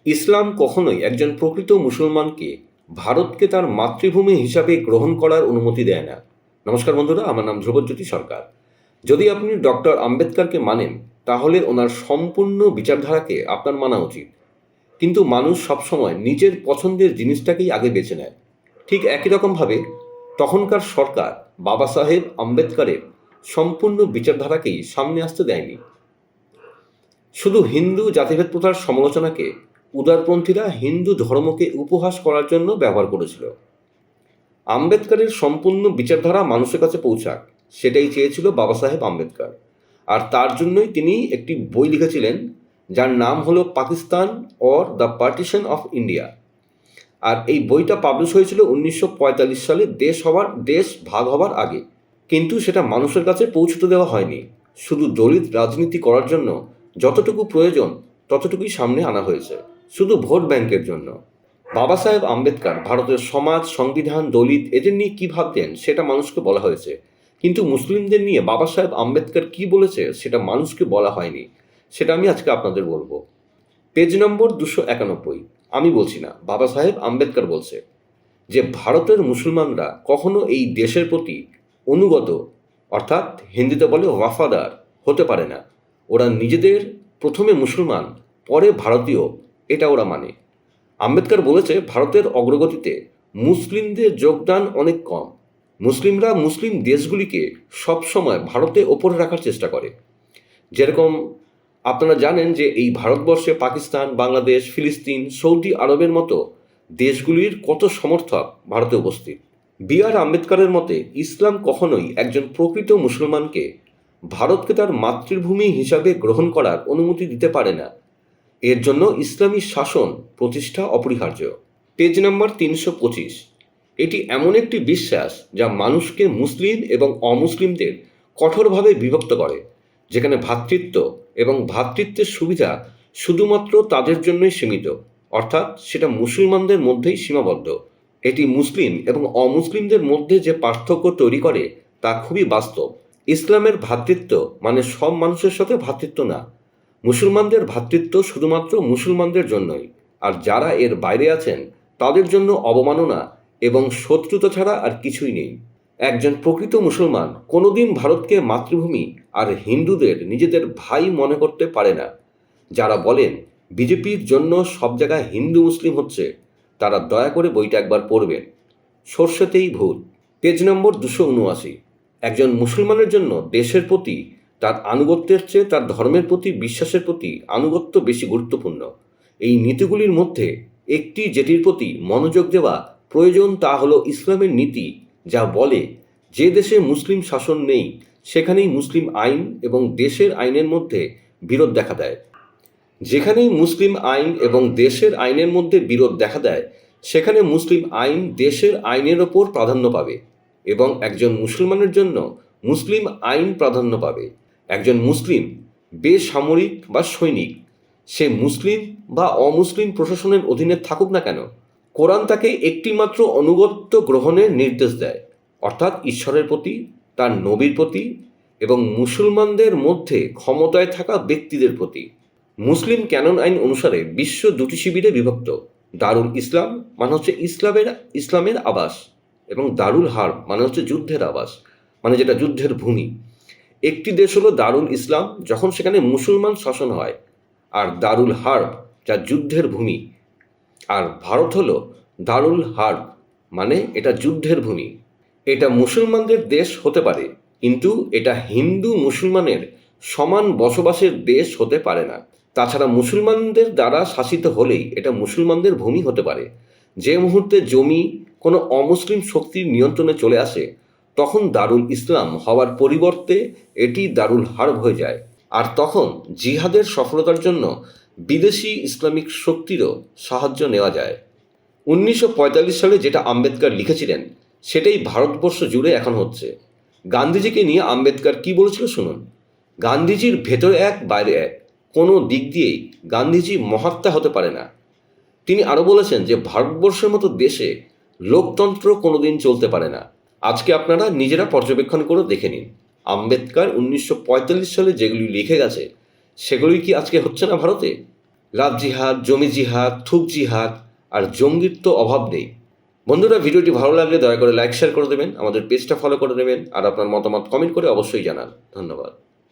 ইসলাম কখনোই একজন প্রকৃত মুসলমানকে ভারতকে তার মাতৃভূমি হিসাবে গ্রহণ করার অনুমতি দেয় না। নমস্কার বন্ধুরা, আমার নাম ধ্রুবজ্যোতি সরকার। যদি আপনি ডক্টর আম্বেদকরকে মানেন, তাহলে ওনার সম্পূর্ণ বিচারধারাকে আপনার মানা উচিত। কিন্তু মানুষ সবসময় নিজের পছন্দের জিনিসটাকেই আগে বেছে নেয়। ঠিক একই রকমভাবে তখনকার সরকার বাবা সাহেব আম্বেদকরের সম্পূর্ণ বিচারধারাকেই সামনে আসতে দেয়নি। শুধু হিন্দু জাতিভেদ প্রথার সমালোচনাকে উদারপন্থীরা হিন্দু ধর্মকে উপহাস করার জন্য ব্যবহার করেছিল। আম্বেদকরের সম্পূর্ণ বিচারধারা মানুষের কাছে পৌঁছাক, সেটাই চেয়েছিল বাবা সাহেব আম্বেদকর। আর তার জন্যই তিনি একটি বই লিখেছিলেন, যার নাম হলো Pakistan or the partition of India. আর এই বইটা পাবলিশ হয়েছিল 1945 সালে, দেশ ভাগ হবার আগে। কিন্তু সেটা মানুষের কাছে পৌঁছতে দেওয়া হয়নি। শুধু দলিত রাজনীতি করার জন্য যতটুকু প্রয়োজন ততটুকুই সামনে আনা হয়েছে, শুধু ভোট ব্যাংকের জন্য। বাবা সাহেব আম্বেদকর ভারতের সমাজ, সংবিধান, দলিত এদের নিয়ে কী ভাবতেন সেটা মানুষকে বলা হয়েছে। কিন্তু মুসলিমদের নিয়ে বাবা সাহেব আম্বেদকর কী বলেছে সেটা মানুষকে বলা হয়নি। সেটা আমি আজকে আপনাদের বলবো। পেজ নম্বর 291। আমি বলছি না, বাবা সাহেব আম্বেদকর বলছে যে ভারতের মুসলমানরা কখনো এই দেশের প্রতি অনুগত, অর্থাৎ হিন্দিতে বলে ওয়াফাদার হতে পারে না। ওরা নিজেদের প্রথমে মুসলমান, পরে ভারতীয়, এটা ওরা মানে। আম্বেদকর বলেছে ভারতের অগ্রগতিতে মুসলিমদের যোগদান অনেক কম। মুসলিমরা মুসলিম দেশগুলিকে সবসময় ভারতে ওপরে রাখার চেষ্টা করে। যেরকম আপনারা জানেন যে এই ভারতবর্ষে পাকিস্তান, বাংলাদেশ, ফিলিস্তিন, সৌদি আরবের মতো দেশগুলির কত সমর্থক ভারতে উপস্থিত। বি আর আম্বেদকরের মতে ইসলাম কখনোই একজন প্রকৃত মুসলমানকে ভারতকে তার মাতৃভূমি হিসাবে গ্রহণ করার অনুমতি দিতে পারে না। এর জন্য ইসলামী শাসন প্রতিষ্ঠা অপরিহার্য। পেজ নম্বর 325। এটি এমন একটি বিশ্বাস যা মানুষকে মুসলিম এবং অমুসলিমদের কঠোরভাবে বিভক্ত করে, যেখানে ভ্রাতৃত্ব এবং ভ্রাতৃত্বের সুবিধা শুধুমাত্র তাদের জন্যই সীমিত, অর্থাৎ সেটা মুসলমানদের মধ্যেই সীমাবদ্ধ। এটি মুসলিম এবং অমুসলিমদের মধ্যে যে পার্থক্য তৈরি করে তা খুবই বাস্তব। ইসলামের ভ্রাতৃত্ব মানে সব মানুষের সাথে ভ্রাতৃত্ব না। মুসলমানদের ভ্রাতৃত্ব শুধুমাত্র মুসলমানদের জন্যই, আর যারা এর বাইরে আছেন তাদের জন্য অবমাননা এবং শত্রুতা ছাড়া আর কিছুই নেই। একজন প্রকৃত মুসলমান কোনোদিন ভারতকে মাতৃভূমি আর হিন্দুদের নিজেদের ভাই মনে করতে পারে না। যারা বলেন বিজেপির জন্য সব জায়গায় হিন্দু মুসলিম হচ্ছে, তারা দয়া করে বইটা একবার পড়বেন। সর্ষেতেই ভূত। পেজ নম্বর 279। একজন মুসলমানের জন্য দেশের প্রতি তার আনুগত্যের চেয়ে তার ধর্মের প্রতি বিশ্বাসের প্রতি আনুগত্য বেশি গুরুত্বপূর্ণ। এই নীতিগুলির মধ্যে একটি যেটির প্রতি মনোযোগ দেওয়া প্রয়োজন তা হলো ইসলামের নীতি, যা বলে যে দেশে মুসলিম শাসন নেই সেখানেই মুসলিম আইন এবং দেশের আইনের মধ্যে বিরোধ দেখা দেয়। যেখানেই মুসলিম আইন এবং দেশের আইনের মধ্যে বিরোধ দেখা দেয় সেখানে মুসলিম আইন দেশের আইনের ওপর প্রাধান্য পাবে এবং একজন মুসলমানের জন্য মুসলিম আইন প্রাধান্য পাবে। একজন মুসলিম বেসামরিক বা সৈনিক, সে মুসলিম বা অমুসলিম প্রশাসনের অধীনে থাকুক না কেন, কোরআন তাকে একটিমাত্র অনুগত্য গ্রহণের নির্দেশ দেয়, অর্থাৎ ঈশ্বরের প্রতি, তার নবীর প্রতি এবং মুসলমানদের মধ্যে ক্ষমতায় থাকা ব্যক্তিদের প্রতি। মুসলিম ক্যানন আইন অনুসারে বিশ্ব দুটি শিবিরে বিভক্ত। দারুল ইসলাম মানে হচ্ছে ইসলামের আবাস, এবং দারুল হার্ব মানে হচ্ছে যুদ্ধের আবাস, মানে যেটা যুদ্ধের ভূমি। একটি দেশ হলো দারুল ইসলাম, যখন সেখানে মুসলমান শাসন হয়, আর দারুল হার্ব যা যুদ্ধের ভূমি। আর ভারত হলো দারুল হার্ব, মানে এটা যুদ্ধের ভূমি। এটা মুসলমানদের দেশ হতে পারে, কিন্তু এটা হিন্দু মুসলমানের সমান বসবাসের দেশ হতে পারে না। তাছাড়া মুসলমানদের দ্বারা শাসিত হলেই এটা মুসলমানদের ভূমি হতে পারে। যে মুহূর্তে জমি কোনো অমুসলিম শক্তির নিয়ন্ত্রণে চলে আসে, তখন দারুল ইসলাম হওয়ার পরিবর্তে এটি দারুল হার্ব হয়ে যায়। আর তখন জিহাদের সফলতার জন্য বিদেশি ইসলামিক শক্তিরও সাহায্য নেওয়া যায়। 1945 সালে যেটা আম্বেদকর লিখেছিলেন সেটাই ভারতবর্ষ জুড়ে এখন হচ্ছে। গান্ধীজিকে নিয়ে আম্বেদকর কি বলেছিল শুনুন। গান্ধীজির ভেতরে এক, বাইরে এক, কোনো দিক দিয়েই গান্ধীজি মহাত্মা হতে পারে না। তিনি আরও বলেছেন যে ভারতবর্ষের মতো দেশে লোকতন্ত্র কোনোদিন চলতে পারে না। আজকে আপনারা নিজেরা পর্যবেক্ষণ করে দেখে নিন, আম্বেদকর 1945 সালে যেগুলি লিখে গেছে সেগুলি কি আজকে হচ্ছে না ভারতে? লাভ জিহাদ, জমি জিহাদ, থুক জিহাদ আর জঙ্গির তো অভাব নেই। বন্ধুরা, ভিডিওটি ভালো লাগলে দয়া করে লাইক শেয়ার করে দেবেন, আমাদের পেজটা ফলো করে দেবেন আর আপনার মতামত কমেন্ট করে অবশ্যই জানান। ধন্যবাদ।